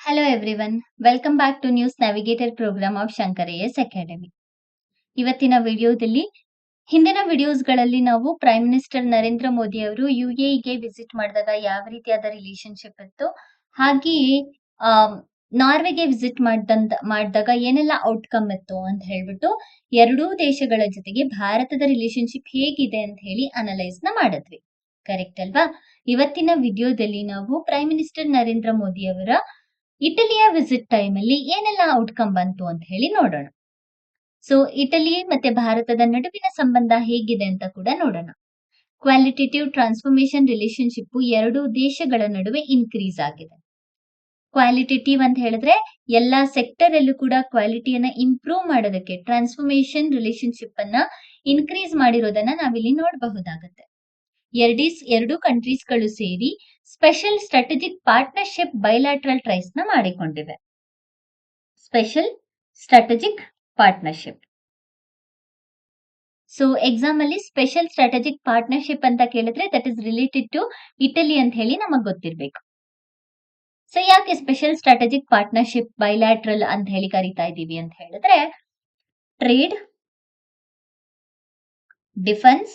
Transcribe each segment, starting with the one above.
Hello everyone, welcome back to News Navigator program of Shankar AS Academy. ಇವತ್ತಿನ ವಿಡಿಯೋದಲ್ಲಿ ಹಿಂದಿನ ವಿಡಿಯೋಸ್ಗಳಲ್ಲಿ ನಾವು ಪ್ರೈಮ್ ಮಿನಿಸ್ಟರ್ ನರೇಂದ್ರ ಮೋದಿ ಅವರು ಯುಎಇಗೆ ವಿಸಿಟ್ ಮಾಡಿದಾಗ ಯಾವ ರೀತಿಯಾದ ರಿಲೇಶನ್ಶಿಪ್ ಇತ್ತು, ಹಾಗೆಯೇ ನಾರ್ವೆಗೆ ವಿಸಿಟ್ ಮಾಡಿದಾಗ ಏನೆಲ್ಲ ಔಟ್ಕಮ್ ಇತ್ತು ಅಂತ ಹೇಳ್ಬಿಟ್ಟು ಎರಡೂ ದೇಶಗಳ ಜೊತೆಗೆ ಭಾರತದ ರಿಲೇಶನ್ಶಿಪ್ ಹೇಗಿದೆ ಅಂತ ಹೇಳಿ ಅನಲೈಸ್ ನ ಮಾಡಿದ್ವಿ. ಕರೆಕ್ಟ್ ಅಲ್ವಾ? ಇವತ್ತಿನ ವಿಡಿಯೋದಲ್ಲಿ ನಾವು ಪ್ರೈಮ್ ಮಿನಿಸ್ಟರ್ ನರೇಂದ್ರ ಮೋದಿ ಅವರ ಇಟಲಿಯ ವಿಸಿಟ್ ಟೈಮ್ ಅಲ್ಲಿ ಏನೆಲ್ಲ ಔಟ್ಕಮ್ ಬಂತು ಅಂತ ಹೇಳಿ ನೋಡೋಣ. ಸೊ ಇಟಲಿ ಮತ್ತೆ ಭಾರತದ ನಡುವಿನ ಸಂಬಂಧ ಹೇಗಿದೆ ಅಂತ ಕೂಡ ನೋಡೋಣ. ಕ್ವಾಲಿಟೇಟಿವ್ ಟ್ರಾನ್ಸ್ಫಾರ್ಮೇಶನ್ ರಿಲೇಶನ್ಶಿಪ್ ಎರಡು ದೇಶಗಳ ನಡುವೆ ಇನ್ಕ್ರೀಸ್ ಆಗಿದೆ. ಕ್ವಾಲಿಟೇಟಿವ್ ಅಂತ ಹೇಳಿದ್ರೆ ಎಲ್ಲಾ ಸೆಕ್ಟರ್ ಅಲ್ಲೂ ಕೂಡ ಕ್ವಾಲಿಟಿಯನ್ನ ಇಂಪ್ರೂವ್ ಮಾಡೋದಕ್ಕೆ ಟ್ರಾನ್ಸ್ಫಾರ್ಮೇಶನ್ ರಿಲೇಶನ್ಶಿಪ್ ಅನ್ನ ಇನ್ಕ್ರೀಸ್ ಮಾಡಿರೋದನ್ನ ನಾವಿಲ್ಲಿ ನೋಡಬಹುದಾಗತ್ತೆ. ಎರಡು ಕಂಟ್ರೀಸ್ ಗಳು ಸೇರಿ special strategic partnership bilateral ties ನ ಮಾಡಿಕೊಂಡಿವೆ. Special strategic partnership. So exam ಅಲ್ಲಿ ಸ್ಪೆಷಲ್ ಸ್ಟ್ರಾಟಜಿಕ್ ಪಾರ್ಟ್ನರ್ಶಿಪ್ ಅಂತ ಕೇಳಿದ್ರೆ that is related to Italy ಅಂತ ಹೇಳಿ ನಮಗ್ ಗೊತ್ತಿರ್ಬೇಕು. ಸೊ ಯಾಕೆ ಸ್ಪೆಷಲ್ ಸ್ಟ್ರಾಟಜಿಕ್ ಪಾರ್ಟ್ನರ್ಶಿಪ್ ಬೈಲ್ಯಾಟ್ರಲ್ ಅಂತ ಹೇಳಿ ಕರಿತಾ ಇದೀವಿ ಅಂತ ಹೇಳಿದ್ರೆ, trade, defence,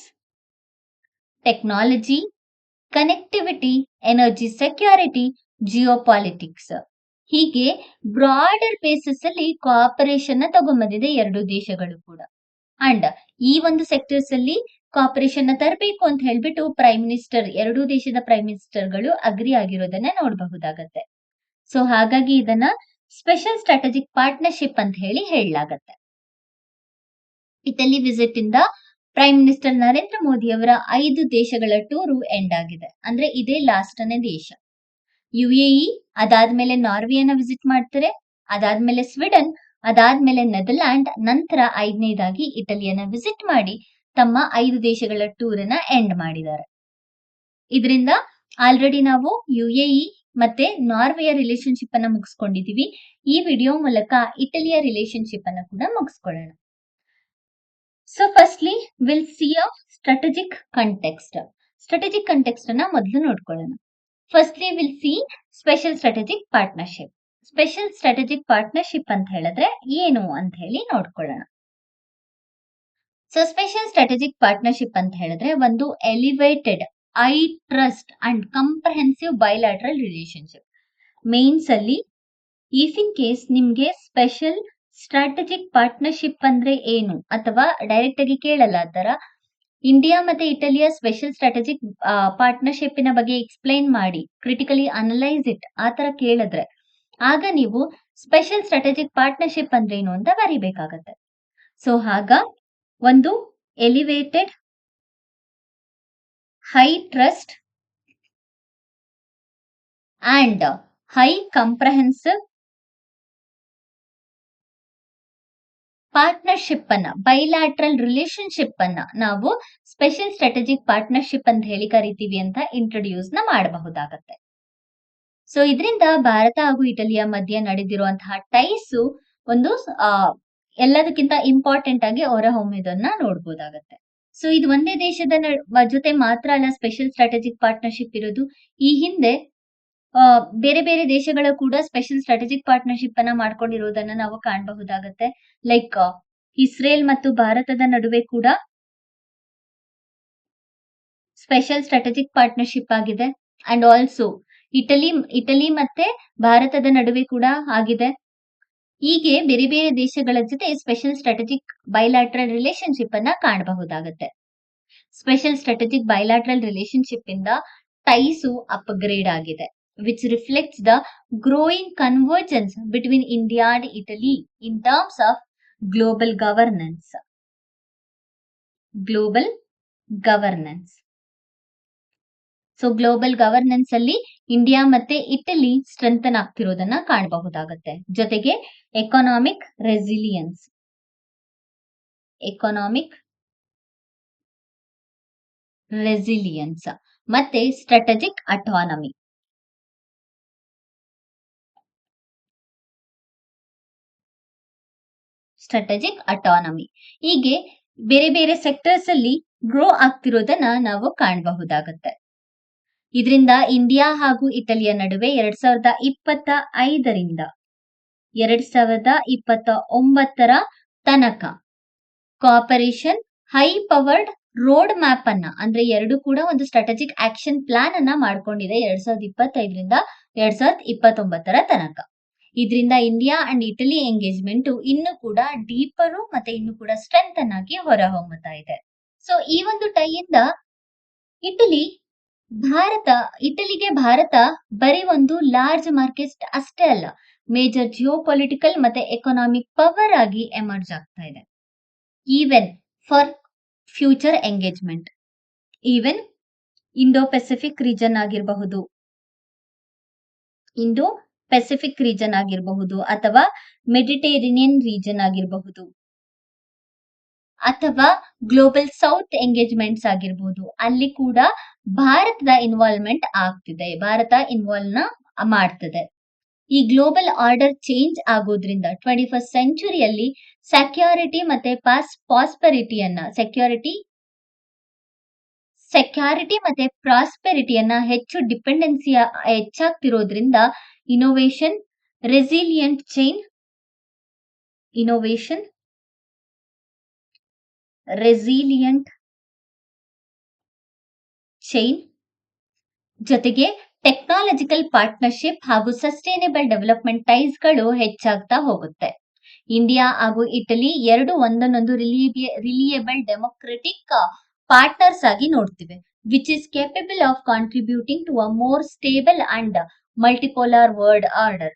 technology, connectivity, energy security, geopolitics ಹೀಗೆ ಬ್ರಾಡರ್ ಬೇಸಿಸ್ ಅಲ್ಲಿ ಕೋಆಪರೇಷನ್ ತಗೊಂಡ್ಬಂದಿದೆ ಎರಡು ದೇಶಗಳು ಕೂಡ. ಅಂಡ್ ಈ ಒಂದು ಸೆಕ್ಟರ್ಸ್ ಅಲ್ಲಿ ಕೋಆಪರೇಷನ್ ತರಬೇಕು ಅಂತ ಹೇಳ್ಬಿಟ್ಟು ಎರಡೂ ದೇಶದ ಪ್ರೈಮ್ ಮಿನಿಸ್ಟರ್ಗಳು ಅಗ್ರಿ ಆಗಿರೋದನ್ನ ನೋಡಬಹುದಾಗತ್ತೆ. ಸೊ ಹಾಗಾಗಿ ಇದನ್ನ ಸ್ಪೆಷಲ್ ಸ್ಟ್ರಾಟಜಿಕ್ ಪಾರ್ಟ್ನರ್ಶಿಪ್ ಅಂತ ಹೇಳಿ ಹೇಳಲಾಗತ್ತೆ. ಇಟಲಿ ವಿಸಿಟ್ ಇಂದ ಪ್ರೈಮ್ ಮಿನಿಸ್ಟರ್ ನರೇಂದ್ರ ಮೋದಿ ಅವರ 5 ದೇಶಗಳ ಟೂರು ಎಂಡ್ ಆಗಿದೆ. ಅಂದ್ರೆ ಇದೇ ಲಾಸ್ಟ್ನೇ ದೇಶ. ಯುಎಇ, ಅದಾದ್ಮೇಲೆ ನಾರ್ವೆಯನ್ನ ವಿಸಿಟ್ ಮಾಡ್ತಾರೆ, ಅದಾದ್ಮೇಲೆ ಸ್ವೀಡನ್, ಅದಾದ್ಮೇಲೆ ನೆದರ್ಲ್ಯಾಂಡ್, ನಂತರ 5ನೇದಾಗಿ ಇಟಲಿಯನ್ನ ವಿಸಿಟ್ ಮಾಡಿ ತಮ್ಮ 5 ದೇಶಗಳ ಟೂರ್ ಅನ್ನ ಎಂಡ್ ಮಾಡಿದ್ದಾರೆ. ಇದರಿಂದ ಆಲ್ರೆಡಿ ನಾವು ಯುಎಇ ಮತ್ತೆ ನಾರ್ವೆಯ ರಿಲೇಶನ್ಶಿಪ್ ಅನ್ನ ಮುಗಿಸ್ಕೊಂಡಿದೀವಿ. ಈ ವಿಡಿಯೋ ಮೂಲಕ ಇಟಲಿಯ ರಿಲೇಶನ್ಶಿಪ್ ಅನ್ನ ಕೂಡ ಮುಗಿಸ್ಕೊಳ್ಳೋಣ. So firstly will see a strategic context. Strategic context ಅನ್ನ ಮೊದಲು ನೋಡ್ಕೊಳ್ಳೋಣ. Firstly will see special strategic partnership. Special strategic partnership ಅಂತ ಹೇಳಿದ್ರೆ ಏನು ಅಂತ ಹೇಳಿ ನೋಡ್ಕೊಳ್ಳೋಣ. ಸೊ ಸ್ಪೆಷಲ್ ಸ್ಟ್ರಾಟಜಿಕ್ ಪಾರ್ಟ್ನರ್ಶಿಪ್ ಅಂತ ಹೇಳಿದ್ರೆ ಒಂದು elevated, I trust and comprehensive bilateral relationship. Mains ಅಲ್ಲಿ ಇಫ್ ಇನ್ ಕೇಸ್ ನಿಮ್ಗೆ ಸ್ಪೆಷಲ್ ಸ್ಟ್ರಾಟಜಿಕ್ ಪಾರ್ಟ್ನರ್ಶಿಪ್ ಅಂದ್ರೆ ಏನು ಅಥವಾ ಡೈರೆಕ್ಟ್ ಆಗಿ ಕೇಳಲ್ಲ ಆ ತರ, ಇಂಡಿಯಾ ಮತ್ತೆ ಇಟಲಿಯ ಸ್ಪೆಷಲ್ ಸ್ಟ್ರಾಟಜಿಕ್ ಪಾರ್ಟ್ನರ್ಶಿಪ್ ಬಗ್ಗೆ ಎಕ್ಸ್ಪ್ಲೈನ್ ಮಾಡಿ, ಕ್ರಿಟಿಕಲಿ ಅನಲೈಸ್ ಇಟ್ ಆ ತರ ಕೇಳಿದ್ರೆ ಆಗ ನೀವು ಸ್ಪೆಷಲ್ ಸ್ಟ್ರಾಟಜಿಕ್ ಪಾರ್ಟ್ನರ್ಶಿಪ್ ಅಂದ್ರೆ ಏನು ಅಂತ ಬರಿಬೇಕಾಗತ್ತೆ. ಸೊ ಆಗ ಒಂದು elevated, high trust and high comprehensive partnership ಅನ್ನ, ಬೈಲ್ಯಾಟ್ರಲ್ ರಿಲೇಶನ್ಶಿಪ್ ಅನ್ನ ನಾವು ಸ್ಪೆಷಲ್ ಸ್ಟ್ರಾಟಜಿಕ್ ಪಾರ್ಟ್ನರ್ಶಿಪ್ ಅಂತ ಹೇಳಿ ಕರಿತೀವಿ ಅಂತ ಇಂಟ್ರೊಡ್ಯೂಸ್ ನ ಮಾಡಬಹುದಾಗತ್ತೆ. ಸೊ ಇದರಿಂದ ಭಾರತ ಹಾಗೂ ಇಟಲಿಯ ಮಧ್ಯೆ ನಡೆದಿರುವಂತಹ ಟೈಸ್ ಒಂದು ಎಲ್ಲದಕ್ಕಿಂತ ಇಂಪಾರ್ಟೆಂಟ್ ಆಗಿ ಹೊರಹೊಮ್ಮಿದನ್ನ ನೋಡಬಹುದಾಗತ್ತೆ. ಸೊ ಇದು ಒಂದೇ ದೇಶದ ಜೊತೆ ಮಾತ್ರ ಅಲ್ಲ ಸ್ಪೆಷಲ್ ಸ್ಟ್ರಾಟಜಿಕ್ ಪಾರ್ಟ್ನರ್ಶಿಪ್ ಇರೋದು. ಈ ಹಿಂದೆ ಬೇರೆ ಬೇರೆ ದೇಶಗಳ ಕೂಡ ಸ್ಪೆಷಲ್ ಸ್ಟ್ರಾಟಜಿಕ್ ಪಾರ್ಟ್ನರ್ಶಿಪ್ ಅನ್ನ ಮಾಡ್ಕೊಂಡಿರೋದನ್ನ ನಾವು ಕಾಣಬಹುದಾಗತ್ತೆ. ಲೈಕ್ ಇಸ್ರೇಲ್ ಮತ್ತು ಭಾರತದ ನಡುವೆ ಕೂಡ ಸ್ಪೆಷಲ್ ಸ್ಟ್ರಾಟಜಿಕ್ ಪಾರ್ಟ್ನರ್ಶಿಪ್ ಆಗಿದೆ. ಅಂಡ್ ಆಲ್ಸೋ ಇಟಲಿ ಮತ್ತೆ ಭಾರತದ ನಡುವೆ ಕೂಡ ಆಗಿದೆ. ಹೀಗೆ ಬೇರೆ ಬೇರೆ ದೇಶಗಳ ಜೊತೆ ಸ್ಪೆಷಲ್ ಸ್ಟ್ರಾಟಜಿಕ್ ಬೈಲ್ಯಾಟ್ರಲ್ ರಿಲೇಶನ್ಶಿಪ್ ಅನ್ನ ಕಾಣಬಹುದಾಗತ್ತೆ. ಸ್ಪೆಷಲ್ ಸ್ಟ್ರಾಟಜಿಕ್ ಬೈಲ್ಯಾಟ್ರಲ್ ರಿಲೇಶನ್ಶಿಪ್ ಇಂದ ಟೈಸು ಅಪ್ಗ್ರೇಡ್ ಆಗಿದೆ, which reflects the growing convergence between India and Italy in terms of global governance. Global governance. So global governance ಅಲ್ಲಿ ಇಂಡಿಯಾ ಮತ್ತೆ ಇಟಲಿ ಸ್ಟ್ರೆಂಥನ್ ಆಗ್ತಿರೋದನ್ನ ಕಾಣಬಹುದಾಗತ್ತೆ. ಜೊತೆಗೆ economic resilience, ಮತ್ತೆ strategic autonomy. ಹೀಗೆ ಬೇರೆ ಬೇರೆ sectors ಅಲ್ಲಿ ಗ್ರೋ ಆಗ್ತಿರೋದನ್ನ ನಾವು ಕಾಣಬಹುದಾಗತ್ತೆ. ಇದರಿಂದ ಇಂಡಿಯಾ ಹಾಗೂ ಇಟಲಿಯ ನಡುವೆ 2025ರಿಂದ 2029 ತನಕ cooperation high powered road map ಅನ್ನ, ಅಂದ್ರೆ ಎರಡು ಕೂಡ ಒಂದು ಸ್ಟ್ರಾಟಜಿಕ್ ಆಕ್ಷನ್ ಪ್ಲಾನ್ ಅನ್ನ ಮಾಡ್ಕೊಂಡಿದೆ 2025ರಿಂದ 2029 ತನಕ. ಇದರಿಂದ ಇಂಡಿಯಾ ಅಂಡ್ ಇಟಲಿ ಎಂಗೇಜ್ಮೆಂಟ್ ಇನ್ನು ಕೂಡ ಡೀಪರು ಮತ್ತೆ ಇನ್ನು ಕೂಡ ಸ್ಟ್ರೆಂಥನ್ ಆಗಿ ಹೊರಹೊಮ್ಮುತ್ತಾ ಇದೆ. ಸೊ ಈ ಒಂದು ಟೈ ಇಂದ ಇಟಲಿಗೆ ಭಾರತ ಬರೀ ಒಂದು ಲಾರ್ಜ್ ಮಾರ್ಕೆಟ್ ಅಷ್ಟೇ ಅಲ್ಲ, ಮೇಜರ್ ಜಿಯೋ ಪೊಲಿಟಿಕಲ್ ಮತ್ತೆ ಎಕನಾಮಿಕ್ ಪವರ್ ಆಗಿ ಎಮರ್ಜ್ ಆಗ್ತಾ ಇದೆ. Even for future engagement, even Indo Pacific region ಆಗಿರಬಹುದು ಅಥವಾ ಮೆಡಿಟೇರಿಯನ್ ರೀಜನ್ ಆಗಿರಬಹುದು ಅಥವಾ ಗ್ಲೋಬಲ್ ಸೌತ್ ಎಂಗೇಜ್ಮೆಂಟ್ಸ್ ಆಗಿರಬಹುದು, ಅಲ್ಲಿ ಕೂಡ ಭಾರತದ ಇನ್ವಾಲ್ವ್ಮೆಂಟ್ ಆಗ್ತಿದೆ, ಭಾರತ ಇನ್ವಾಲ್ವ್ ಮಾಡ್ತದೆ. ಈ ಗ್ಲೋಬಲ್ ಆರ್ಡರ್ ಚೇಂಜ್ ಆಗೋದ್ರಿಂದ 21st ಸೆಂಚುರಿಯಲ್ಲಿ ಸೆಕ್ಯೂರಿಟಿ ಮತ್ತೆ ಸೆಕ್ಯೂರಿಟಿ ಮತ್ತೆ ಪ್ರಾಸ್ಪೆರಿಟಿಯನ್ನ ಹೆಚ್ಚು ಡಿಪೆಂಡೆನ್ಸಿ ಹೆಚ್ಚಾಗ್ತಿರೋದ್ರಿಂದ ಇನೋವೇಷನ್ ರೆಸಿಲಿಯಂಟ್ ಚೈನ್ ಜೊತೆಗೆ ಟೆಕ್ನಾಲಜಿಕಲ್ ಪಾರ್ಟ್ನರ್ಶಿಪ್ ಹಾಗೂ ಸಸ್ಟೈನೇಬಲ್ ಡೆವಲಪ್ಮೆಂಟ್ ಟೈಸ್ ಗಳು ಹೆಚ್ಚಾಗ್ತಾ ಹೋಗುತ್ತೆ. ಇಂಡಿಯಾ ಹಾಗೂ ಇಟಲಿ ಎರಡು ಒಂದನ್ನೊಂದು ರಿಲಿಯಬಲ್ ಡೆಮೊಕ್ರೆಟಿಕ್ ಪಾರ್ಟ್ನರ್ಸ್ ಆಗಿ ನೋಡ್ತಿವೆ, which is capable of contributing to a more stable and multipolar world order.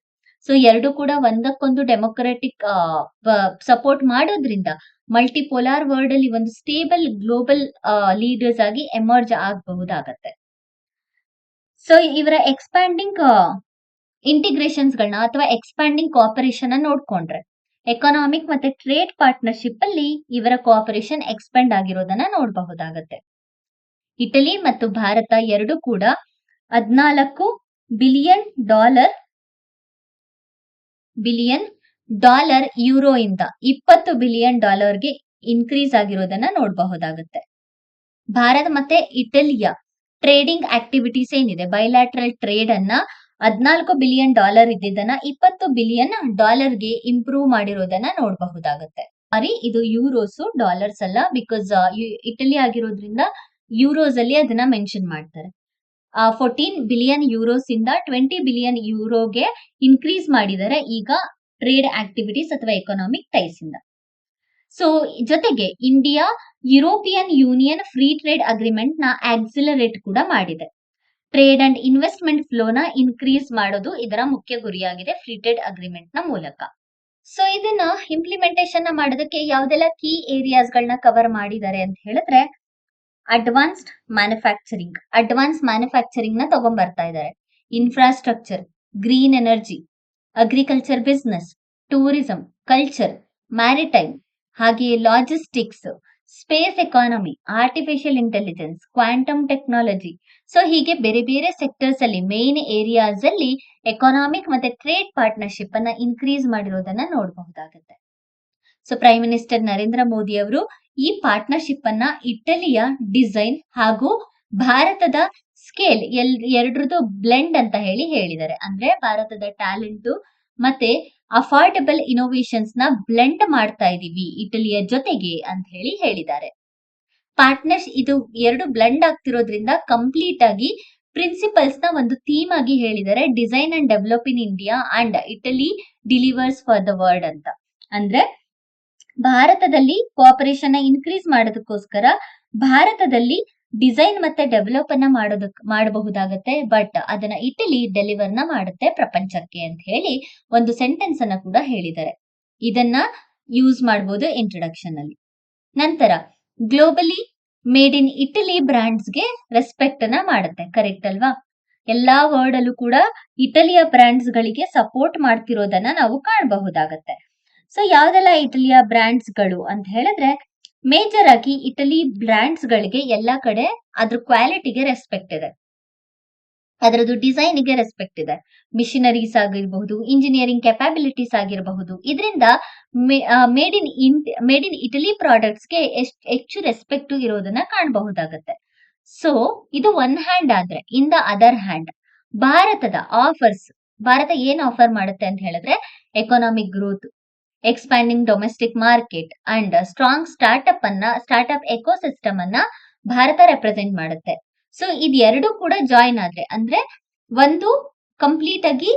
So ಎರಡು ಕೂಡ ಒಂದಕ್ಕೊಂದು ಡೆಮೊಕ್ರೆಟಿಕ್ ಸಪೋರ್ಟ್ ಮಾಡೋದ್ರಿಂದ ಮಲ್ಟಿಪೋಲಾರ್ ವರ್ಲ್ಡ್ ಅಲ್ಲಿ ಒಂದು ಸ್ಟೇಬಲ್ ಗ್ಲೋಬಲ್ ಲೀಡರ್ಸ್ ಆಗಿ ಎಮರ್ಜ್ ಆಗಬಹುದಾಗತ್ತೆ. ಸೊ ಇವರ ಎಕ್ಸ್ಪ್ಯಾಂಡಿಂಗ್ ಇಂಟಿಗ್ರೇಷನ್ಸ್ ಗಳನ್ನ ಅಥವಾ ಎಕ್ಸ್ಪ್ಯಾಂಡಿಂಗ್ ಕೋಆಪರೇಷನ್ ನೋಡ್ಕೊಂಡ್ರೆ ಎಕನಾಮಿಕ್ ಮತ್ತೆ ಟ್ರೇಡ್ ಪಾರ್ಟ್ನರ್ಶಿಪ್ ಅಲ್ಲಿ ಇವರ ಕೋಆಪರೇಷನ್ ಎಕ್ಸ್ಪೆಂಡ್ ಆಗಿರೋದನ್ನ ನೋಡಬಹುದಾಗತ್ತೆ. ಇಟಲಿ ಮತ್ತು ಭಾರತ ಎರಡು ಕೂಡ $14 ಬಿಲಿಯನ್ ಯೂರೋ ಇಂದ $20 ಬಿಲಿಯನ್ ಗೆ ಇನ್ಕ್ರೀಸ್ ಆಗಿರೋದನ್ನ ನೋಡಬಹುದಾಗುತ್ತೆ. ಭಾರತ ಮತ್ತೆ ಇಟಲಿಯ ಟ್ರೇಡಿಂಗ್ ಆಕ್ಟಿವಿಟೀಸ್ ಏನಿದೆ, ಬೈಲ್ಯಾಟ್ರಲ್ ಟ್ರೇಡ್ ಅನ್ನ $14 ಬಿಲಿಯನ್ ಇದ್ದಿದ್ದನ್ನ $20 ಬಿಲಿಯನ್ ಗೆ ಇಂಪ್ರೂವ್ ಮಾಡಿರೋದನ್ನ ನೋಡಬಹುದಾಗುತ್ತೆ. ಸಾರಿ, ಇದು ಯೂರೋಸ್, ಡಾಲರ್ಸ್ ಅಲ್ಲ, ಬಿಕಾಸ್ ಇಟಲಿ ಆಗಿರೋದ್ರಿಂದ ಯೂರೋಸ್ ಅಲ್ಲಿ ಅದನ್ನ ಮೆನ್ಷನ್ ಮಾಡ್ತಾರೆ. 14 ಬಿಲಿಯನ್ ಯೂರೋಸ್ ಇಂದ 20 ಬಿಲಿಯನ್ ಯೂರೋಗೆ ಇನ್ಕ್ರೀಸ್ ಮಾಡಿದರೆ ಈಗ ಟ್ರೇಡ್ ಆಕ್ಟಿವಿಟೀಸ್ ಅಥವಾ ಎಕನಾಮಿಕ್ ಟೈಸ್ ಇಂದ. ಸೊ ಜೊತೆಗೆ India European union free trade agreement ನ ಆಕ್ಸಿಲರೇಟ್ ಕೂಡ ಮಾಡಿದೆ. ಟ್ರೇಡ್ ಅಂಡ್ ಇನ್ವೆಸ್ಟ್ಮೆಂಟ್ ಫ್ಲೋನ ಇನ್ಕ್ರೀಸ್ ಮಾಡೋದು ಇದರ ಮುಖ್ಯ ಗುರಿಯಾಗಿದೆ ಫ್ರೀ ಟ್ರೇಡ್ ಅಗ್ರಿಮೆಂಟ್ ನ ಮೂಲಕ. ಸೊ ಇದನ್ನ ಇಂಪ್ಲಿಮೆಂಟೇಷನ್ ಮಾಡೋದಕ್ಕೆ ಯಾವ್ದೆಲ್ಲ ಕೀ ಏರಿಯಾಸ್ ಗಳನ್ನ ಕವರ್ ಮಾಡಿದ್ದಾರೆ ಅಂತ ಹೇಳಿದ್ರೆ, ಅಡ್ವಾನ್ಸ್ ಮ್ಯಾನುಫ್ಯಾಕ್ಚರಿಂಗ್ ನ ತಗೊಂಡ್ಬರ್ತಾ ಇದ್ದಾರೆ, infrastructure, green energy, agriculture business, tourism, culture, maritime, ಹಾಗೆಯೇ logistics, space economy, artificial intelligence, quantum technology. So ಹೀಗೆ ಬೇರೆ ಬೇರೆ ಸೆಕ್ಟರ್ಸ್ ಅಲ್ಲಿ ಮೇನ್ ಏರಿಯಾಸ್ ಅಲ್ಲಿ ಎಕಾನಾಮಿಕ್ ಮತ್ತೆ ಟ್ರೇಡ್ ಪಾರ್ಟ್ನರ್ಶಿಪ್ ಅನ್ನ ಇನ್ಕ್ರೀಸ್ ಮಾಡಿರೋದನ್ನ ನೋಡಬಹುದಾಗುತ್ತೆ. So prime minister Narendra Modi ಅವರು ಈ ಪಾರ್ಟ್ನರ್ಶಿಪ್ ಅನ್ನ ಇಟಲಿಯ ಡಿಸೈನ್ ಹಾಗೂ ಭಾರತದ ಸ್ಕೇಲ್ ಎರಡರದ್ದು ಬ್ಲೆಂಡ್ ಅಂತ ಹೇಳಿದ್ದಾರೆ. ಅಂದ್ರೆ ಭಾರತದ ಟ್ಯಾಲೆಂಟ್ ಮತ್ತೆ ಅಫೋರ್ಡಬಲ್ ಇನೋವೇಷನ್ಸ್ ನ ಬ್ಲೆಂಡ್ ಮಾಡ್ತಾ ಇದೀವಿ ಇಟಲಿಯ ಜೊತೆಗೆ ಅಂತ ಹೇಳಿದ್ದಾರೆ. ಇದು ಎರಡು ಬ್ಲೆಂಡ್ ಆಗ್ತಿರೋದ್ರಿಂದ ಕಂಪ್ಲೀಟ್ ಆಗಿ ಪ್ರಿನ್ಸಿಪಲ್ಸ್ ನ ಒಂದು ಥೀಮ್ ಆಗಿ ಹೇಳಿದ್ದಾರೆ, design and develop in India and Italy delivers for the world ಅಂತ. ಅಂದ್ರೆ ಭಾರತದಲ್ಲಿ ಕೋಆಪರೇಷನ್ ನ ಇನ್ಕ್ರೀಸ್ ಮಾಡೋದಕ್ಕೋಸ್ಕರ ಭಾರತದಲ್ಲಿ ಡಿಸೈನ್ ಮತ್ತೆ ಡೆವಲಪ್ ಅನ್ನ ಮಾಡಬಹುದಾಗತ್ತೆ, ಬಟ್ ಅದನ್ನ ಇಟಲಿ ಡೆಲಿವರ್ ನ ಮಾಡುತ್ತೆ ಪ್ರಪಂಚಕ್ಕೆ ಅಂತ ಹೇಳಿ ಒಂದು ಸೆಂಟೆನ್ಸ್ ಅನ್ನ ಕೂಡ ಹೇಳಿದ್ದಾರೆ. ಇದನ್ನ ಯೂಸ್ ಮಾಡಬಹುದು ಇಂಟ್ರೊಡಕ್ಷನ್ ಅಲ್ಲಿ. ನಂತರ globally made in Italy brands ಗೆ ರೆಸ್ಪೆಕ್ಟ್ ಅನ್ನ ಮಾಡುತ್ತೆ, ಕರೆಕ್ಟ್ ಅಲ್ವಾ? ಎಲ್ಲಾ ವರ್ಡ್ ಅಲ್ಲೂ ಕೂಡ ಇಟಲಿಯ ಬ್ರಾಂಡ್ಸ್ ಗಳಿಗೆ ಸಪೋರ್ಟ್ ಮಾಡ್ತಿರೋದನ್ನ ನಾವು ಕಾಣಬಹುದಾಗತ್ತೆ. ಸೊ ಯಾವ್ದೆಲ್ಲ ಇಟಲಿಯ ಬ್ರಾಂಡ್ಸ್ ಗಳು ಅಂತ ಹೇಳಿದ್ರೆ, ಮೇಜರ್ ಆಗಿ ಇಟಲಿ ಬ್ರಾಂಡ್ಸ್ ಗಳಿಗೆ ಎಲ್ಲಾ ಕಡೆ ಅದ್ರ ಕ್ವಾಲಿಟಿಗೆ ರೆಸ್ಪೆಕ್ಟ್ ಇದೆ, ಅದರದ್ದು ಡಿಸೈನ್ ಗೆ ರೆಸ್ಪೆಕ್ಟ್ ಇದೆ, ಮಿಷನರೀಸ್ ಆಗಿರಬಹುದು, ಇಂಜಿನಿಯರಿಂಗ್ ಕೆಪಾಬಿಲಿಟೀಸ್ ಆಗಿರಬಹುದು. ಇದರಿಂದ ಮೇಡ್ ಇನ್ ಇಟಲಿ ಪ್ರಾಡಕ್ಟ್ಸ್ ಗೆ ಹೆಚ್ಚು ರೆಸ್ಪೆಕ್ಟ್ ಇರೋದನ್ನ ಕಾಣಬಹುದಾಗತ್ತೆ. ಸೊ ಇದು ಒನ್ ಹ್ಯಾಂಡ್ ಆದ್ರೆ ಇನ್ ದ ಅದರ್ ಹ್ಯಾಂಡ್ ಭಾರತದ ಆಫರ್ಸ್, ಭಾರತ ಏನ್ ಆಫರ್ ಮಾಡುತ್ತೆ ಅಂತ ಹೇಳಿದ್ರೆ economic growth, expanding domestic market and strong startup ecosystem ಅನ್ನ ಭಾರತ ರೆಪ್ರೆಸೆಂಟ್ ಮಾಡುತ್ತೆ. ಸೊ ಇದೆರಡು ಕೂಡ ಜಾಯಿನ್ ಆದ್ರೆ ಅಂದ್ರೆ ಒಂದು ಕಂಪ್ಲೀಟ್ ಆಗಿ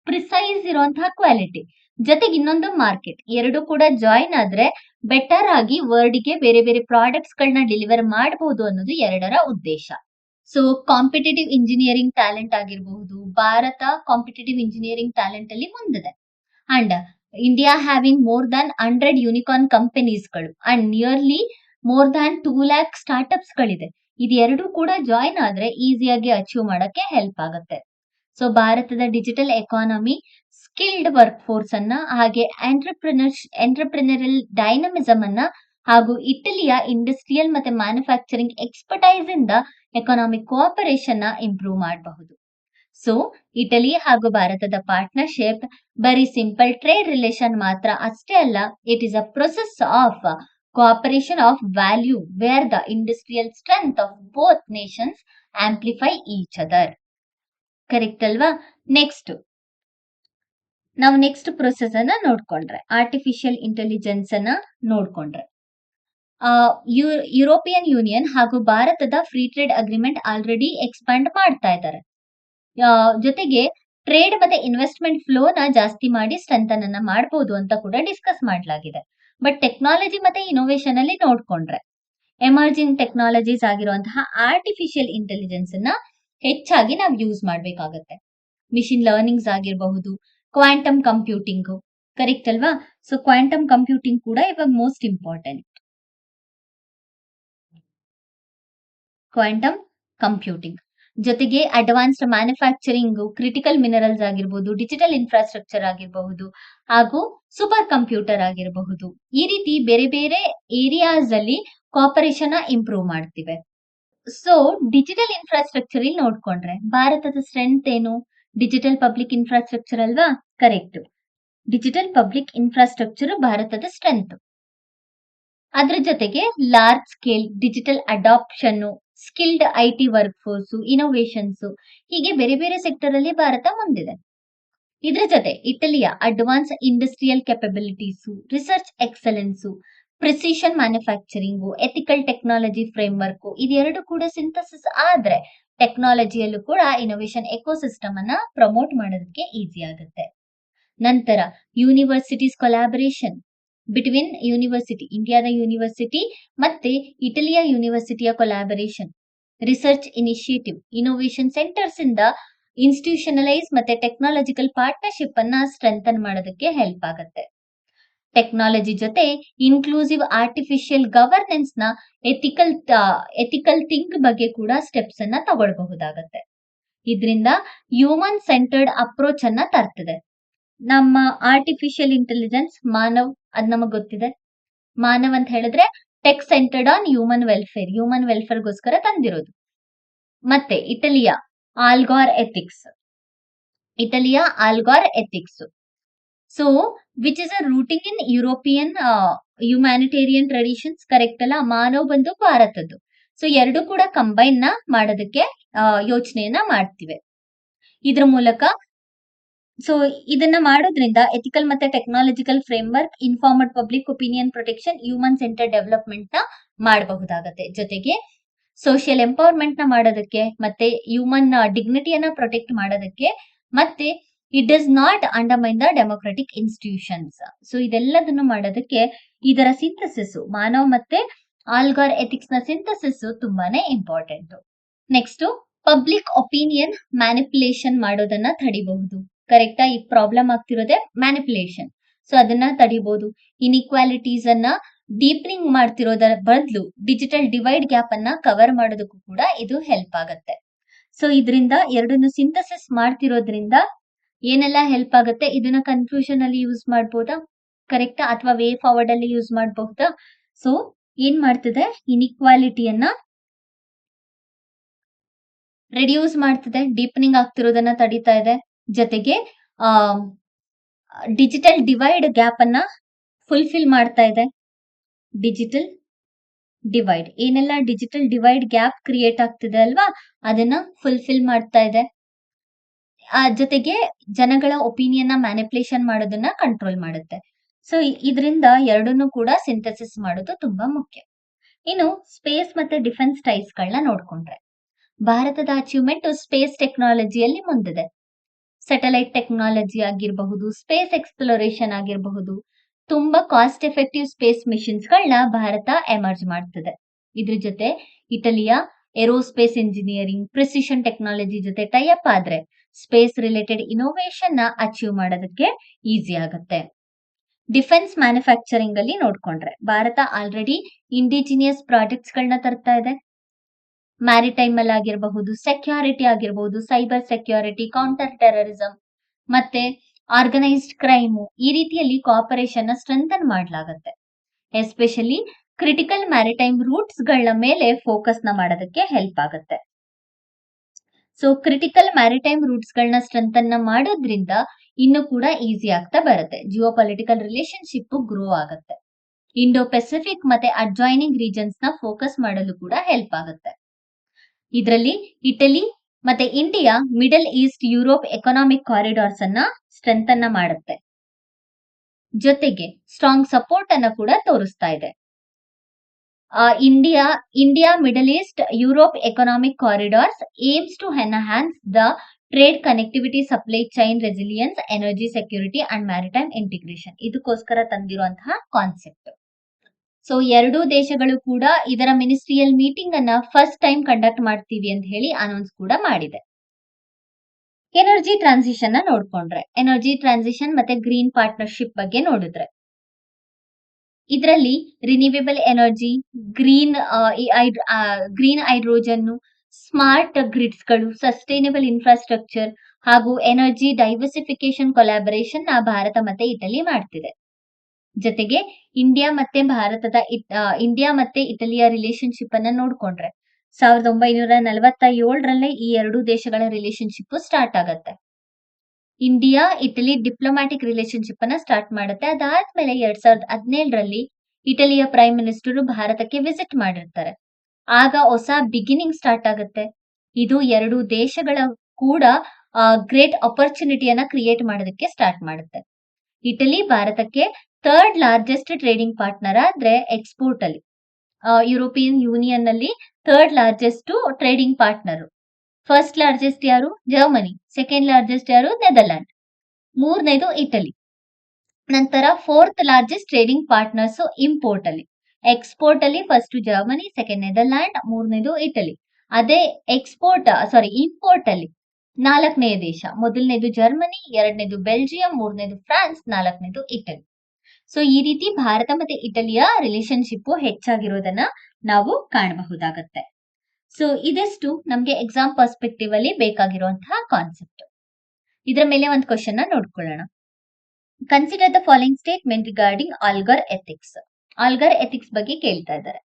ಪ್ರಿಸೈಸ್ ಇರುವಂತಹ ಕ್ವಾಲಿಟಿ ಜೊತೆಗೆ ಇನ್ನೊಂದು ಮಾರ್ಕೆಟ್, ಎರಡು ಕೂಡ ಜಾಯಿನ್ ಆದ್ರೆ ಬೆಟರ್ ಆಗಿ ವರ್ಲ್ಡ್ಗೆ ಬೇರೆ ಬೇರೆ ಪ್ರಾಡಕ್ಟ್ಸ್ ಗಳನ್ನ ಡೆಲಿವರ್ ಮಾಡಬಹುದು ಅನ್ನೋದು ಎರಡರ ಉದ್ದೇಶ. ಸೊ ಕಾಂಪಿಟೇಟಿವ್ ಇಂಜಿನಿಯರಿಂಗ್ ಟ್ಯಾಲೆಂಟ್ ಆಗಿರಬಹುದು, ಭಾರತ ಕಾಂಪಿಟೇಟಿವ್ ಇಂಜಿನಿಯರಿಂಗ್ ಟ್ಯಾಲೆಂಟ್ ಅಲ್ಲಿ ಮುಂದಿದೆ. And India having more than 100 unicorn ಕಂಪನೀಸ್ಗಳು and nearly more than 2 lakh startups ಗಳಿದೆ. ಇದೆರಡು ಕೂಡ ಜಾಯಿನ್ ಆದ್ರೆ ಈಸಿಯಾಗಿ ಅಚೀವ್ ಮಾಡಕ್ಕೆ ಹೆಲ್ಪ್ ಆಗುತ್ತೆ. ಸೊ ಭಾರತದ digital economy skilled work force ಅನ್ನ ಹಾಗೆ ಎಂಟರ್ಪ್ರಿನರಲ್ ಡೈನಮಿಸಮ್ ಅನ್ನ ಹಾಗೂ ಇಟಲಿಯ ಇಂಡಸ್ಟ್ರಿಯಲ್ ಮತ್ತೆ ಮ್ಯಾನುಫ್ಯಾಕ್ಚರಿಂಗ್ ಎಕ್ಸ್ಪರ್ಟೈಸ್ ಇಂದ ಎಕಾನಾಮಿಕ್ ಕೋಆಪರೇಷನ್ ನ ಇಂಪ್ರೂವ್ ಮಾಡಬಹುದು. ಸೊ ಇಟಲಿ ಹಾಗೂ ಭಾರತದ ಪಾರ್ಟ್ನರ್ಶಿಪ್ ಬರೀ ಸಿಂಪಲ್ ಟ್ರೇಡ್ ರಿಲೇಷನ್ ಮಾತ್ರ ಅಷ್ಟೇ ಅಲ್ಲ, it is a process of cooperation of value where the industrial strength of both nations amplify each other. Correct ಅಲ್ವಾ? ನಾವು ನೆಕ್ಸ್ಟ್ ಪ್ರೊಸೆಸ್ ಅನ್ನ ನೋಡ್ಕೊಂಡ್ರೆ ಆರ್ಟಿಫಿಷಿಯಲ್ ಇಂಟೆಲಿಜೆನ್ಸ್ ಅನ್ನ ನೋಡ್ಕೊಂಡ್ರೆ ಯುರೋಪಿಯನ್ ಯೂನಿಯನ್ ಹಾಗೂ ಭಾರತದ free trade agreement already expand ಮಾಡ್ತಾ ಇದ್ದಾರೆ. ಜೊತೆಗೆ ಟ್ರೇಡ್ ಮತ್ತೆ ಇನ್ವೆಸ್ಟ್ಮೆಂಟ್ ಫ್ಲೋ ನ ಜಾಸ್ತಿ ಮಾಡಿ ಸ್ಟ್ರೆಂಥನ್ ಅನ್ನ ಮಾಡಬಹುದು ಅಂತ ಕೂಡ ಡಿಸ್ಕಸ್ ಮಾಡಲಾಗಿದೆ. ಬಟ್ ಟೆಕ್ನಾಲಜಿ ಮತ್ತೆ ಇನೋವೇಷನ್ ಅಲ್ಲಿ ನೋಡ್ಕೊಂಡ್ರೆ ಎಮರ್ಜಿಂಗ್ ಟೆಕ್ನಾಲಜೀಸ್ ಆಗಿರುವಂತಹ ಆರ್ಟಿಫಿಷಿಯಲ್ ಇಂಟೆಲಿಜೆನ್ಸ್ ಅನ್ನ ಹೆಚ್ಚಾಗಿ ನಾವು ಯೂಸ್ ಮಾಡ್ಬೇಕಾಗತ್ತೆ. ಮಿಷಿನ್ ಲರ್ನಿಂಗ್ಸ್ ಆಗಿರಬಹುದು, ಕ್ವಾಂಟಮ್ ಕಂಪ್ಯೂಟಿಂಗ್, ಕರೆಕ್ಟ್ ಅಲ್ವಾ? ಸೊ ಕ್ವಾಂಟಮ್ ಕಂಪ್ಯೂಟಿಂಗ್ ಕೂಡ ಇವಾಗ ಮೋಸ್ಟ್ ಇಂಪಾರ್ಟೆಂಟ್. ಕ್ವಾಂಟಮ್ ಕಂಪ್ಯೂಟಿಂಗ್ ಜೊತೆಗೆ ಅಡ್ವಾನ್ಸ್ಡ್ ಮ್ಯಾನುಫ್ಯಾಕ್ಚರಿಂಗ್, ಕ್ರಿಟಿಕಲ್ ಮಿನರಲ್ಸ್ ಆಗಿರಬಹುದು, ಡಿಜಿಟಲ್ ಇನ್ಫ್ರಾಸ್ಟ್ರಕ್ಚರ್ ಆಗಿರಬಹುದು ಹಾಗೂ ಸೂಪರ್ ಕಂಪ್ಯೂಟರ್ ಆಗಿರಬಹುದು. ಈ ರೀತಿ ಬೇರೆ ಬೇರೆ ಏರಿಯಾಸ್ ಅಲ್ಲಿ ಕೋಆಪರೇಷನ್ ಇಂಪ್ರೂವ್ ಮಾಡ್ತಿವೆ. ಸೊ ಡಿಜಿಟಲ್ ಇನ್ಫ್ರಾಸ್ಟ್ರಕ್ಚರ್ ಇಲ್ಲಿ ನೋಡ್ಕೊಂಡ್ರೆ ಭಾರತದ ಸ್ಟ್ರೆಂತ್ ಏನು? ಡಿಜಿಟಲ್ ಪಬ್ಲಿಕ್ ಇನ್ಫ್ರಾಸ್ಟ್ರಕ್ಚರ್ ಅಲ್ವಾ? ಕರೆಕ್ಟ್. ಡಿಜಿಟಲ್ ಪಬ್ಲಿಕ್ ಇನ್ಫ್ರಾಸ್ಟ್ರಕ್ಚರ್ ಭಾರತದ ಸ್ಟ್ರೆಂತ್. ಅದ್ರ ಜೊತೆಗೆ large scale digital adoption, skilled IT workforce, innovations, ಹೀಗೆ ಬೇರೆ ಬೇರೆ ಸೆಕ್ಟರ್ ಅಲ್ಲಿ ಭಾರತ ಮುಂದಿದೆ. ಇದ್ರ ಜೊತೆ ಇಟಲಿಯ advance industrial capabilities, research excellence, precision manufacturing, ethical technology framework ಇದೆರಡು ಕೂಡ ಸಿಂಥಸಿಸ್ ಆದ್ರೆ ಟೆಕ್ನಾಲಜಿಯಲ್ಲೂ ಕೂಡ ಇನೋವೇಷನ್ ಎಕೋಸಿಸ್ಟಮ್ ಅನ್ನ ಪ್ರಮೋಟ್ ಮಾಡೋದಕ್ಕೆ ಈಸಿ ಆಗುತ್ತೆ. ನಂತರ ಯೂನಿವರ್ಸಿಟೀಸ್ ಕೊಲಾಬರೇಷನ್ ಬಿಟ್ವೀನ್ ಯೂನಿವರ್ಸಿಟಿ, ಇಂಡಿಯಾದ ಯೂನಿವರ್ಸಿಟಿ ಮತ್ತೆ ಇಟಲಿಯ ಯೂನಿವರ್ಸಿಟಿಯ collaboration, research initiative, innovation centres ಇಂದ ಇನ್ಸ್ಟಿಟ್ಯೂಷನಲೈಸ್ ಮತ್ತೆ ಟೆಕ್ನಾಲಜಿಕಲ್ ಪಾರ್ಟ್ನರ್ಶಿಪ್ ಅನ್ನ ಸ್ಟ್ರೆಂಥನ್ ಮಾಡೋದಕ್ಕೆ ಹೆಲ್ಪ್ ಆಗುತ್ತೆ. ಟೆಕ್ನಾಲಜಿ ಜೊತೆ ಇನ್ಕ್ಲೂಸಿವ್ ಆರ್ಟಿಫಿಷಿಯಲ್ ಗವರ್ನೆನ್ಸ್ ನ ಎಥಿಕಲ್ ಥಿಂಕ್ ಬಗ್ಗೆ ಕೂಡ ಸ್ಟೆಪ್ಸ್ ಅನ್ನ ತಗೊಳ್ಬಹುದಾಗತ್ತೆ. ಇದರಿಂದ ಹ್ಯೂಮನ್ ಸೆಂಟರ್ಡ್ ಅಪ್ರೋಚ್ ಅನ್ನ ತರ್ತದೆ. ನಮ್ಮ ಆರ್ಟಿಫಿಷಿಯಲ್ ಇಂಟೆಲಿಜೆನ್ಸ್ ಮಾನವ್, ಅದ್ ನಮಗ್ ಗೊತ್ತಿದೆ. ಮಾನವ್ ಅಂತ ಹೇಳಿದ್ರೆ tech centred on human welfare ಗೋಸ್ಕರ ತಂದಿರೋದು. ಮತ್ತೆ ಇಟಲಿಯ algorethics, so which is a rooting in European humanitarian traditions, correct ಅಲ್ಲ? ಮಾನವ್ ಬಂದು ಭಾರತದ್ದು. ಸೊ ಎರಡು ಕೂಡ ಕಂಬೈನ್ ನ ಮಾಡೋದಕ್ಕೆ ಯೋಚನೆಯನ್ನ ಮಾಡ್ತಿವೆ. ಇದ್ರ ಮೂಲಕ ಸೊ ಇದನ್ನ ಮಾಡೋದ್ರಿಂದ ಎಥಿಕಲ್ ಮತ್ತೆ technological framework, informed public opinion protection, human centre development ನ ಮಾಡಬಹುದಾಗತ್ತೆ. ಜೊತೆಗೆ ಸೋಷಿಯಲ್ ಎಂಪವರ್ಮೆಂಟ್ ನ ಮಾಡೋದಕ್ಕೆ ಮತ್ತೆ ಹ್ಯೂಮನ್ ಡಿಗ್ನಿಟಿಯನ್ನ ಪ್ರೊಟೆಕ್ಟ್ ಮಾಡೋದಕ್ಕೆ ಮತ್ತೆ it does not undermine the democratic institutions. So ಇದೆಲ್ಲದನ್ನು ಮಾಡೋದಕ್ಕೆ ಇದರ ಸಿಂಥಸಿಸ್, ಮಾನವ್ ಮತ್ತೆ ಆಲ್ಗಾರ್ ಎಥಿಕ್ಸ್ ನ ಸಿಂಥಸಿಸ್ ತುಂಬಾನೇ important. Next public opinion manipulation ಮಾಡೋದನ್ನ ತಡಿಬಹುದು. ಕರೆಕ್ಟಾ? ಈ ಪ್ರಾಬ್ಲಮ್ ಆಗ್ತಿರೋದೆ ಮ್ಯಾನಿಪುಲೇಷನ್. ಸೊ ಅದನ್ನ ತಡಿಬಹುದು. ಇನ್ಇಕ್ವಾಲಿಟೀಸ್ ಅನ್ನ ಡೀಪ್ನಿಂಗ್ ಮಾಡ್ತಿರೋದರ ಬದಲು ಡಿಜಿಟಲ್ ಡಿವೈಡ್ ಗ್ಯಾಪ್ ಅನ್ನ ಕವರ್ ಮಾಡೋದಕ್ಕೂ ಕೂಡ ಇದು ಹೆಲ್ಪ್ ಆಗತ್ತೆ. ಸೊ ಇದರಿಂದ ಎರಡನ್ನು ಸಿಂಥಸಿಸ್ ಮಾಡ್ತಿರೋದ್ರಿಂದ ಏನೆಲ್ಲ ಹೆಲ್ಪ್ ಆಗುತ್ತೆ? ಇದನ್ನ ಕನ್ಫ್ಯೂಷನ್ ಅಲ್ಲಿ ಯೂಸ್ ಮಾಡ್ಬೋದಾ? ಕರೆಕ್ಟಾ? ಅಥವಾ ವೇ ಫಾರ್ವರ್ಡ್ ಅಲ್ಲಿ ಯೂಸ್ ಮಾಡಬಹುದಾ? ಸೊ ಏನ್ ಮಾಡ್ತಿದೆ? ಇನ್ಇಕ್ವಾಲಿಟಿಯನ್ನ ರೆಡ್ಯೂಸ್ ಮಾಡ್ತಿದೆ, ಡೀಪನಿಂಗ್ ಆಗ್ತಿರೋದನ್ನ ತಡೀತಾ ಇದೆ. ಜೊತೆಗೆ ಡಿಜಿಟಲ್ ಡಿವೈಡ್ ಗ್ಯಾಪ್ ಅನ್ನ ಫುಲ್ಫಿಲ್ ಮಾಡ್ತಾ ಇದೆ. Digital divide. ಏನೆಲ್ಲ ಡಿಜಿಟಲ್ ಡಿವೈಡ್ ಗ್ಯಾಪ್ ಕ್ರಿಯೇಟ್ ಆಗ್ತಿದೆ ಅಲ್ವಾ, ಅದನ್ನ ಫುಲ್ಫಿಲ್ ಮಾಡ್ತಾ ಇದೆ. ಜೊತೆಗೆ ಜನಗಳ ಒಪಿನಿಯನ್ ಮ್ಯಾನಿಪುಲೇಷನ್ ಮಾಡೋದನ್ನ ಕಂಟ್ರೋಲ್ ಮಾಡುತ್ತೆ. ಸೊ ಇದರಿಂದ ಎರಡನ್ನೂ ಕೂಡ ಸಿಂಥಸಿಸ್ ಮಾಡೋದು ತುಂಬಾ ಮುಖ್ಯ. ಇನ್ನು ಸ್ಪೇಸ್ ಮತ್ತೆ ಡಿಫೆನ್ಸ್ ಟೈಸ್ ಗಳನ್ನ ನೋಡ್ಕೊಂಡ್ರೆ, ಭಾರತದ ಅಚೀವ್ಮೆಂಟ್ ಸ್ಪೇಸ್ ಟೆಕ್ನಾಲಜಿಯಲ್ಲಿ ಮುಂದಿದೆ. ಸ್ಯಾಟಲೈಟ್ ಟೆಕ್ನಾಲಜಿ ಆಗಿರಬಹುದು, ಸ್ಪೇಸ್ ಎಕ್ಸ್ಪ್ಲೋರೇಷನ್ ಆಗಿರಬಹುದು, ತುಂಬಾ ಕಾಸ್ಟ್ ಎಫೆಕ್ಟಿವ್ ಸ್ಪೇಸ್ ಮಿಷನ್ಸ್ ಗಳನ್ನ ಭಾರತ ಎಮರ್ಜ್ ಮಾಡ್ತಿದೆ. ಇದ್ರ ಜೊತೆ ಇಟಲಿಯ ಏರೋಸ್ಪೇಸ್ ಇಂಜಿನಿಯರಿಂಗ್, ಪ್ರಿಸಿಷನ್ ಟೆಕ್ನಾಲಜಿ ಜೊತೆ ಟೈಅಪ್ ಆದ್ರೆ ಸ್ಪೇಸ್ ರಿಲೇಟೆಡ್ ಇನೋವೇಷನ್ ನ ಅಚೀವ್ ಮಾಡೋದಕ್ಕೆ ಈಸಿ ಆಗುತ್ತೆ. ಡಿಫೆನ್ಸ್ ಮ್ಯಾನುಫ್ಯಾಕ್ಚರಿಂಗ್ ಅಲ್ಲಿ ನೋಡ್ಕೊಂಡ್ರೆ, ಭಾರತ ಆಲ್ರೆಡಿ ಇಂಡಿಜಿನಿಯಸ್ ಪ್ರಾಜೆಕ್ಟ್ಸ್ ಗಳನ್ನ ತರ್ತಾ ಇದೆ. ಮ್ಯಾರಿಟೈಮ್ ಅಲ್ಲಿ ಆಗಿರಬಹುದು, ಸೆಕ್ಯೂರಿಟಿ ಆಗಿರಬಹುದು, ಸೈಬರ್ ಸೆಕ್ಯೂರಿಟಿ, ಕೌಂಟರ್ ಟೆರರಿಸಂ ಮತ್ತೆ ಆರ್ಗನೈಸ್ಡ್ ಕ್ರೈಮ್, ಈ ರೀತಿಯಲ್ಲಿ ಕೋಆಪರೇಷನ್ ನ ಸ್ಟ್ರೆಂಥನ್ ಮಾಡಲಾಗುತ್ತೆ. ಎಸ್ಪೆಷಲಿ ಕ್ರಿಟಿಕಲ್ ಮ್ಯಾರಿಟೈಮ್ ರೂಟ್ಸ್ ಗಳ ಮೇಲೆ ಫೋಕಸ್ ನ ಮಾಡೋದಕ್ಕೆ ಹೆಲ್ಪ್ ಆಗುತ್ತೆ. ಸೊ ಕ್ರಿಟಿಕಲ್ ಮ್ಯಾರಿಟೈಮ್ ರೂಟ್ಸ್ ಗಳನ್ನ ಸ್ಟ್ರೆಂಥನ್ ಮಾಡೋದ್ರಿಂದ ಇನ್ನು ಕೂಡ ಈಸಿ ಆಗ್ತಾ ಬರುತ್ತೆ. ಜಿಯೋ ಪೊಲಿಟಿಕಲ್ ರಿಲೇಶನ್ಶಿಪ್ ಗ್ರೋ ಆಗುತ್ತೆ. ಇಂಡೋ ಪೆಸಿಫಿಕ್ ಮತ್ತೆ ಅಡ್ಜಾಯ್ನಿಂಗ್ ರೀಜನ್ಸ್ ನ ಫೋಕಸ್ ಮಾಡಲು ಕೂಡ ಹೆಲ್ಪ್ ಆಗುತ್ತೆ. ಇದರಲ್ಲಿ ಇಟಲಿ ಮತ್ತೆ India Middle East Europe economic corridors ಅನ್ನ ಸ್ಟ್ರೆಂಥನ್ ಮಾಡುತ್ತೆ. ಜೊತೆಗೆ ಸ್ಟ್ರಾಂಗ್ ಸಪೋರ್ಟ್ ಅನ್ನ ಕೂಡ ತೋರಿಸ್ತಾ ಇದೆ. India Middle East Europe economic corridors aims to enhance the trade connectivity, supply chain resilience, energy security and maritime integration. ಇದಕ್ಕೋಸ್ಕರ ತಂದಿರುವಂತಹ ಕಾನ್ಸೆಪ್ಟ್. ಸೊ ಎರಡೂ ದೇಶಗಳು ಕೂಡ ಇದರ ಮಿನಿಸ್ಟ್ರಿಯಲ್ ಮೀಟಿಂಗ್ ಅನ್ನ ಫಸ್ಟ್ ಟೈಮ್ ಕಂಡಕ್ಟ್ ಮಾಡ್ತೀವಿ ಅಂತ ಹೇಳಿ ಅನೌನ್ಸ್ ಕೂಡ ಮಾಡಿದೆ. ಎನರ್ಜಿ ಟ್ರಾನ್ಸಿಷನ್ ನ ನೋಡ್ಕೊಂಡ್ರೆ, ಎನರ್ಜಿ ಟ್ರಾನ್ಸಿಷನ್ ಮತ್ತೆ ಗ್ರೀನ್ ಪಾರ್ಟ್ನರ್ಶಿಪ್ ಬಗ್ಗೆ ನೋಡಿದ್ರೆ, ಇದರಲ್ಲಿ renewable energy, green hydrogen, smart grids ಗಳು, ಸಸ್ಟೈನಬಲ್ ಇನ್ಫ್ರಾಸ್ಟ್ರಕ್ಚರ್ ಹಾಗೂ ಎನರ್ಜಿ ಡೈವರ್ಸಿಫಿಕೇಶನ್ ಕೊಲಾಬರೇಷನ್ ನ ಭಾರತ ಮತ್ತೆ ಇಟಲಿ ಮಾಡ್ತಿದೆ. ಜೊತೆಗೆ ಇಂಡಿಯಾ ಮತ್ತೆ ಇಟಲಿಯ ರಿಲೇಶನ್ಶಿಪ್ ಅನ್ನ ನೋಡ್ಕೊಂಡ್ರೆ, 1947ರಲ್ಲೇ ಈ ಎರಡೂ ದೇಶಗಳ ರಿಲೇಶನ್ಶಿಪ್ ಸ್ಟಾರ್ಟ್ ಆಗತ್ತೆ. ಇಂಡಿಯಾ ಇಟಲಿ ಡಿಪ್ಲೊಮ್ಯಾಟಿಕ್ ರಿಲೇಶನ್ಶಿಪ್ ಅನ್ನ ಸ್ಟಾರ್ಟ್ ಮಾಡುತ್ತೆ. ಅದಾದ್ಮೇಲೆ 2017ರಲ್ಲಿ ಇಟಲಿಯ ಪ್ರೈಮ್ ಮಿನಿಸ್ಟರ್ ಭಾರತಕ್ಕೆ ವಿಸಿಟ್ ಮಾಡಿರ್ತಾರೆ. ಆಗ ಹೊಸ ಬಿಗಿನಿಂಗ್ ಸ್ಟಾರ್ಟ್ ಆಗುತ್ತೆ. ಇದು ಎರಡು ದೇಶಗಳ ಕೂಡ ಗ್ರೇಟ್ ಆಪರ್ಚುನಿಟಿಯನ್ನ ಕ್ರಿಯೇಟ್ ಮಾಡೋದಕ್ಕೆ ಸ್ಟಾರ್ಟ್ ಮಾಡುತ್ತೆ. ಇಟಲಿ ಭಾರತಕ್ಕೆ ಥರ್ಡ್ ಲಾರ್ಜೆಸ್ಟ್ ಟ್ರೇಡಿಂಗ್ ಪಾರ್ಟ್ನರ್ ಆದ್ರೆ ಎಕ್ಸ್ಪೋರ್ಟ್ ಅಲ್ಲಿ. ಯುರೋಪಿಯನ್ ಯೂನಿಯನ್ ನಲ್ಲಿ third largest trading partner. First largest ಯಾರು? ಜರ್ಮನಿ. ಸೆಕೆಂಡ್ ಲಾರ್ಜೆಸ್ಟ್ ಯಾರು? ನೆದರ್ಲ್ಯಾಂಡ್. ಮೂರನೇದು ಇಟಲಿ. ನಂತರ fourth largest trading partners import ಅಲ್ಲಿ. ಎಕ್ಸ್ಪೋರ್ಟ್ ಅಲ್ಲಿ ಫಸ್ಟ್ ಜರ್ಮನಿ, ಸೆಕೆಂಡ್ ನೆದರ್ಲ್ಯಾಂಡ್, ಮೂರನೇದು ಇಟಲಿ. ಅದೇ ಇಂಪೋರ್ಟ್ ಅಲ್ಲಿ 4ನೇ ದೇಶ. ಮೊದಲನೇದು ಜರ್ಮನಿ, ಎರಡನೇದು ಬೆಲ್ಜಿಯಂ, ಮೂರನೇದು ಫ್ರಾನ್ಸ್, 4ನೇದು ಇಟಲಿ. ಸೊ ಈ ರೀತಿ ಭಾರತ ಮತ್ತೆ ಇಟಲಿಯ ರಿಲೇಶನ್ಶಿಪ್ ಹೆಚ್ಚಾಗಿರೋದನ್ನ ನಾವು ಕಾಣಬಹುದಾಗತ್ತೆ. ಸೊ ಇದೆಷ್ಟು ನಮ್ಗೆ ಎಕ್ಸಾಮ್ ಪರ್ಸ್ಪೆಕ್ಟಿವ್ ಅಲ್ಲಿ ಬೇಕಾಗಿರುವಂತಹ ಕಾನ್ಸೆಪ್ಟ್. ಇದರ ಮೇಲೆ ಒಂದು ಕ್ವಶನ್ ನೋಡ್ಕೊಳ್ಳೋಣ. Consider the following statement regarding algorethics. Algorethics ಬಗ್ಗೆ ಕೇಳ್ತಾ ಇದ್ದಾರೆ.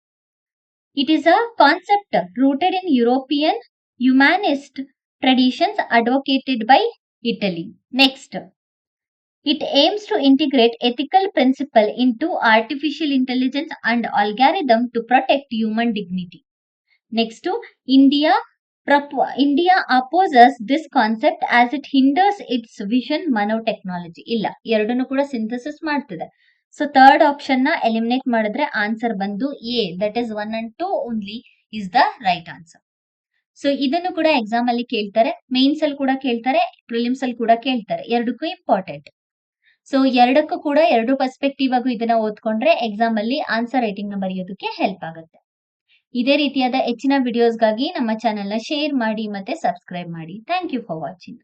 It is a concept rooted in European humanist traditions advocated by Italy. Next, it aims to integrate ethical principle into artificial intelligence and algorithm to protect human dignity. Next, India opposes this concept as it hinders its vision nanotechnology. ಇಲ್ಲ, ಎರಡನ್ನು ಕೂಡ synthesis ಮಾಡ್ತಿದೆ. So third option ನ eliminate ಮಾಡಿದ್ರೆ answer ಬಂದು A, that is 1 and 2 only is the right answer. So ಇದನ್ನು ಕೂಡ exam ಅಲ್ಲಿ ಕೇಳ್ತಾರೆ, ಮೇನ್ಸ್ ಅಲ್ಲಿ ಕೂಡ ಕೇಳ್ತಾರೆ, ಪ್ರಿಲಿಮ್ಸ್ ಅಲ್ಲಿ ಕೂಡ ಕೇಳ್ತಾರೆ. ಎರಡಕ್ಕೂ ಇಂಪಾರ್ಟೆಂಟ್. ಸೊ ಎರಡಕ್ಕೂ ಕೂಡ ಎರಡು ಪರ್ಸ್ಪೆಕ್ಟಿವ್ ಆಗು ಇದನ್ನ ಓದ್ಕೊಂಡ್ರೆ ಎಕ್ಸಾಮ್ ಅಲ್ಲಿ ಆನ್ಸರ್ ರೈಟಿಂಗ್ ನ ಬರೆಯೋದಕ್ಕೆ ಹೆಲ್ಪ್ ಆಗುತ್ತೆ. ಇದೇ ರೀತಿಯಾದ ಹೆಚ್ಚಿನ ವಿಡಿಯೋಸ್ಗಾಗಿ ನಮ್ಮ ಚಾನೆಲ್ ನ ಶೇರ್ ಮಾಡಿ ಮತ್ತೆ ಸಬ್ಸ್ಕ್ರೈಬ್ ಮಾಡಿ. Thank you for watching.